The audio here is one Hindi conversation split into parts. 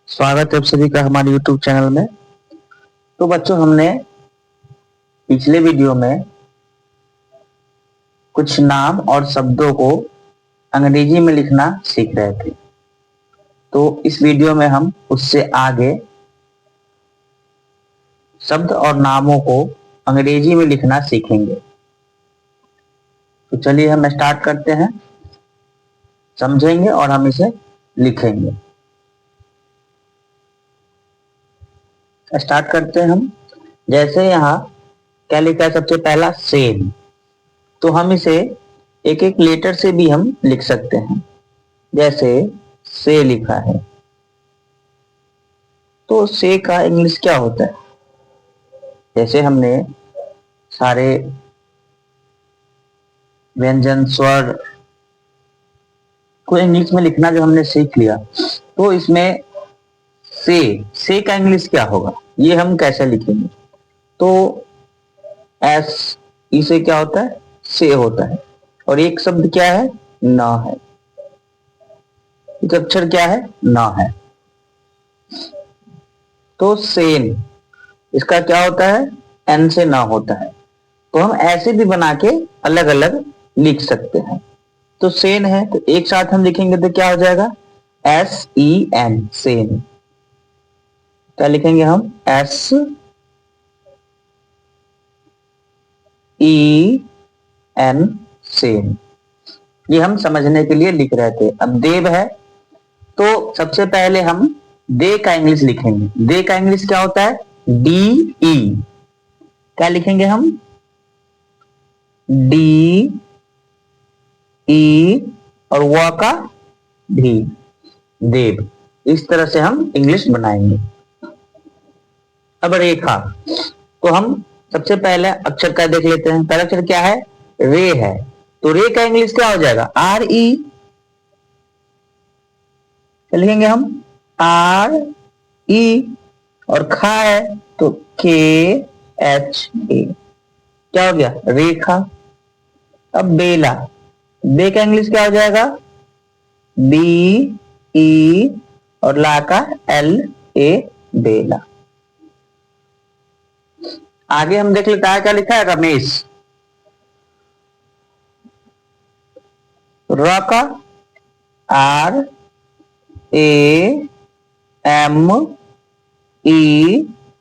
स्वागत है आप सभी का हमारे YouTube चैनल में। तो बच्चों, हमने पिछले वीडियो में कुछ नाम और शब्दों को अंग्रेजी में लिखना सीख रहे थे। तो इस वीडियो में हम उससे आगे शब्द और नामों को अंग्रेजी में लिखना सीखेंगे। तो चलिए हम स्टार्ट करते हैं, समझेंगे और हम इसे लिखेंगे। स्टार्ट करते हैं हम। जैसे यहाँ क्या लिखा है, सबसे पहला सेम, तो हम इसे एक एक लेटर से भी हम लिख सकते हैं। जैसे से लिखा है, तो से का इंग्लिश क्या होता है? जैसे हमने सारे व्यंजन स्वर को इंग्लिश में लिखना जो हमने सीख लिया, तो इसमें से का इंग्लिश क्या होगा, ये हम कैसे लिखेंगे? तो एस इसे क्या होता है, से होता है। और एक शब्द क्या है, ना है। एक अक्षर क्या है, ना है। तो सेन, इसका क्या होता है, एन से ना होता है। तो हम ऐसे भी बना के अलग अलग लिख सकते हैं। तो सेन है, तो एक साथ हम लिखेंगे तो क्या हो जाएगा, SEN, सेन। क्या लिखेंगे हम, SEN, सेन। ये हम समझने के लिए लिख रहे थे। अब देव है, तो सबसे पहले हम दे का इंग्लिश लिखेंगे। दे का इंग्लिश क्या होता है, DE। क्या लिखेंगे हम, DE, और व का भी, देव। इस तरह से हम इंग्लिश बनाएंगे। अब रेखा, तो हम सबसे पहले अक्षर का देख लेते हैं। पहला अक्षर क्या है, रे है। तो रे का इंग्लिश क्या हो जाएगा, RE। लिखेंगे हम RE। और खा है तो KHA। क्या हो गया, रेखा। अब बेला, बे का इंग्लिश क्या हो जाएगा, BE, और ला का LA, बेला। आगे हम देख लेते हैं क्या लिखा है, रमेश। र का RAME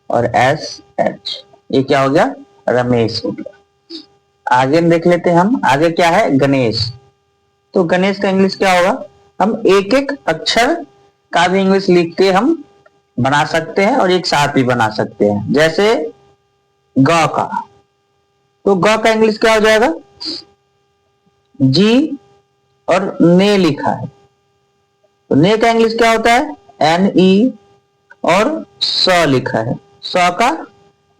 और SH, ये क्या हो गया, रमेश हो गया। आगे देख लेते हैं हम, आगे क्या है, गणेश। तो गणेश का इंग्लिश क्या होगा, हम एक एक अक्षर का भी इंग्लिश लिख के हम बना सकते हैं और एक साथ भी बना सकते हैं। जैसे ग का, तो ग का इंग्लिश क्या हो जाएगा, G, और ने लिखा है तो ने का इंग्लिश क्या होता है, NE, और स लिखा है, स का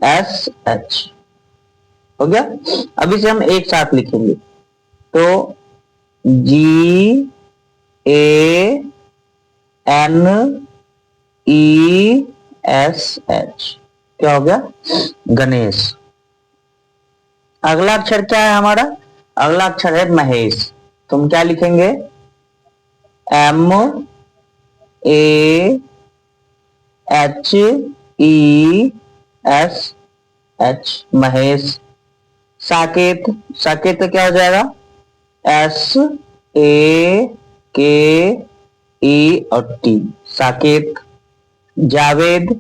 SH हो गया। अब इसे हम एक साथ लिखेंगे, तो GANESH, क्या हो गया, गणेश। अगला अक्षर क्या है हमारा, अगला अक्षर है महेश। तो हम क्या लिखेंगे, MAHESH, महेश। साकेत, साकेत तो क्या हो जाएगा, SAKE और T, साकेत। जावेद,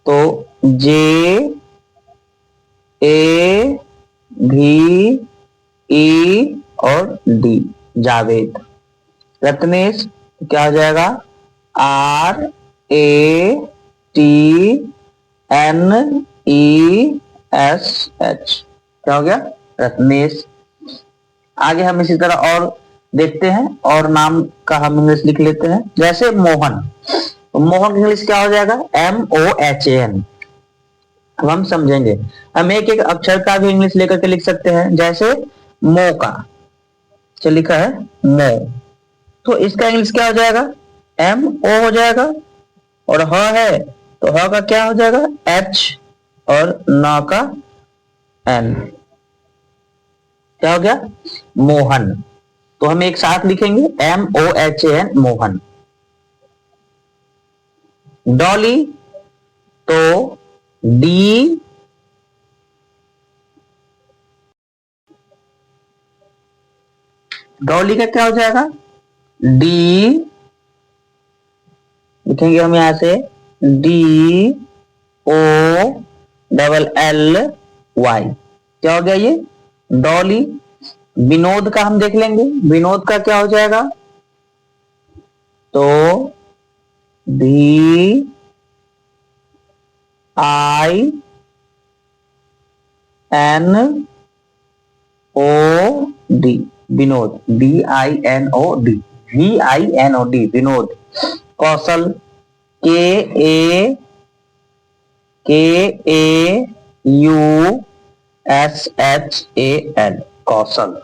तो JAVE और D, जावेद। रत्नेश क्या हो जाएगा, RATNESH, क्या हो गया, रत्नेश। आगे हम इसी तरह और देखते हैं, और नाम का हम इंग्लिश लिख लेते हैं। जैसे मोहन, तो मोहन इंग्लिश क्या हो जाएगा, MOHAN। अब हम समझेंगे, हम एक एक अक्षर का भी इंग्लिश लेकर के लिख सकते हैं। जैसे मो का, चल लिखा है मो, तो इसका इंग्लिश क्या हो जाएगा, MO हो जाएगा। और ह है तो ह का क्या हो जाएगा, H, और न का N, क्या हो गया, मोहन। तो हम एक साथ लिखेंगे MOHAN, मोहन। डॉली, तो डी डॉली का क्या हो जाएगा, डी लिखेंगे हम यहां से D O double L Y, क्या हो गया ये डॉली। विनोद का हम देख लेंगे, विनोद का क्या हो जाएगा, तो V I N O D, Vinod, D I N O D, V I N O D, Vinod. Kaushal, K A U S H A L, Kaushal.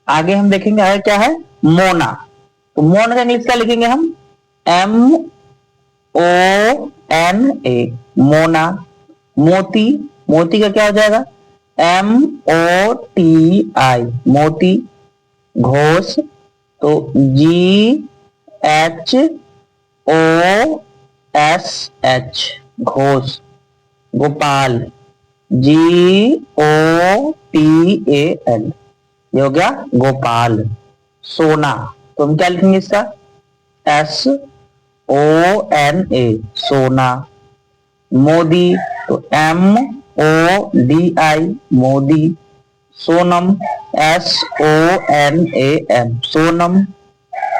आगे हम देखेंगे आगे क्या है, मोना। तो मोना का इंग्लिश क्या लिखेंगे हम, M O N A, Mona. Moti, Moti का क्या हो जाएगा, M O T I, Moti. Ghosh, तो G H O S H, Ghosh. Gopal, G O P A L, ये हो गया गोपाल। सोना, तो हम क्या लिखेंगे इसका, एस ओ एन ए, सोना। मोदी, तो M O D I, Modi. Sonam, S O N A M, Sonam.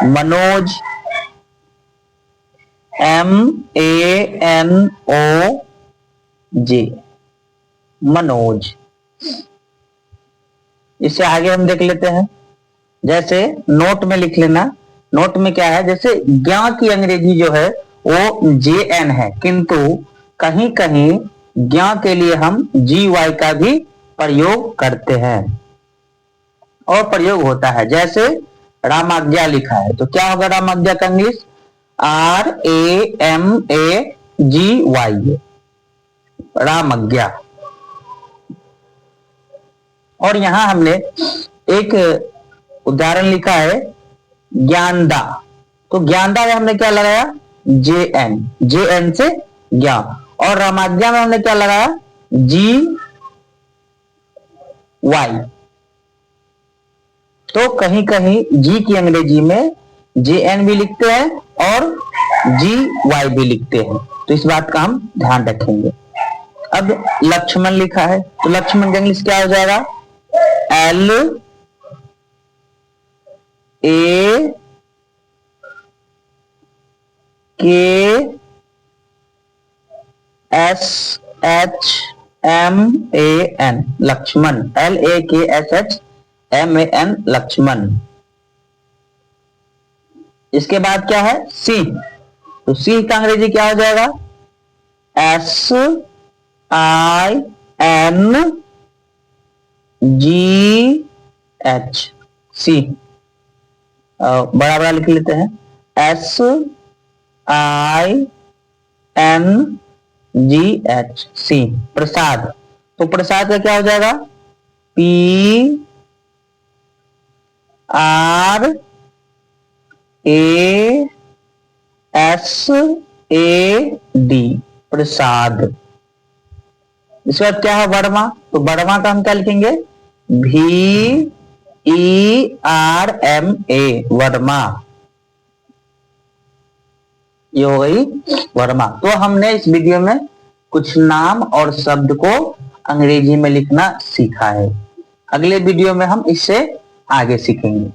Manoj, M A N O J, Manoj. इससे आगे हम देख लेते हैं, जैसे नोट में लिख लेना। नोट में क्या है, जैसे ज्ञा की अंग्रेजी जो है वो जे एन है, किंतु कहीं कहीं ज्ञा के लिए हम जी वाई का भी प्रयोग करते हैं और प्रयोग होता है। जैसे रामाज्ञा लिखा है, तो क्या होगा रामाज्ञा का English, R A M A G Y, Ramagya. और यहां हमने एक उदाहरण लिखा है ज्ञानदा, तो ज्ञानदा में हमने क्या लगाया, जे एन से ज्ञा। और रामाज्ञा में हमने क्या लगाया, जी वाई। तो कहीं कहीं जी की अंग्रेजी में जे एन भी लिखते हैं और जी वाई भी लिखते हैं, तो इस बात का हम ध्यान रखेंगे। अब लक्ष्मण लिखा है, तो लक्ष्मण का इंग्लिश क्या हो जाएगा, L A K S H M A N, Lakshman, L A K S H M A N, Lakshman. इसके बाद क्या है, सिंह, तो सिंह का अंग्रेजी क्या हो जाएगा, S I N G H, Singh. बड़ा बड़ा लिख लेते हैं, S I N G H, Singh. Prasad, तो प्रसाद का क्या हो जाएगा, P R A S A D, Prasad. इसके बाद क्या है, वर्मा, तो वर्मा का हम क्या लिखेंगे, V E R M A, Verma, ये हो गई वर्मा। तो हमने इस वीडियो में कुछ नाम और शब्द को अंग्रेजी में लिखना सीखा है। अगले वीडियो में हम इससे आगे सीखेंगे।